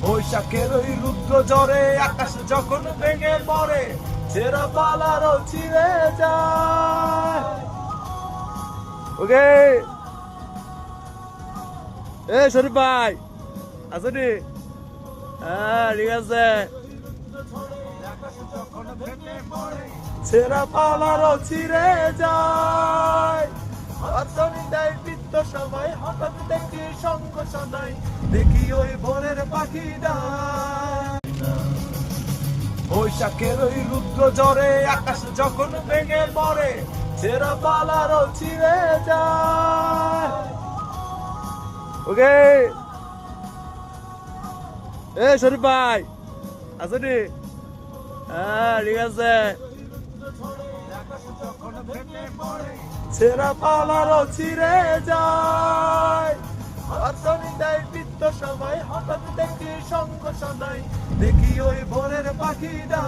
বৈশাখের ওই রুদ্র জ্বরে আকাশ যখন ভেঙে পড়ে, ছেঁড়া পালারও ছিঁড়ে যায়। ওকে এ শরীফ ভাই আসনি? হ্যাঁ ঠিক আছে। ছেঁড়া পালারও ছিঁড়ে যায়, অর্থনী দেয় বৃত্ত সবাই, হঠাৎ দেখি সঙ্গ সদাই, দেখি ওই ভোরের পাখিটা। বৈশাখের ওই রুদ্র জ্বরে আকাশ যখন ভেঙে পড়ে, ছেঁড়া পালারও ছিঁড়ে যায়। ওকে এ শরীফ ভাই আসনি? হ্যাঁ ঠিক আছে। ছেঁড়া পালারও ছিঁড়ে যায়, অর্থনী দেয় বৃত্ত সবাই, হঠাৎ দেখি সঙ্গ সদাই, দেখি ওই ভোরের পাখিটা।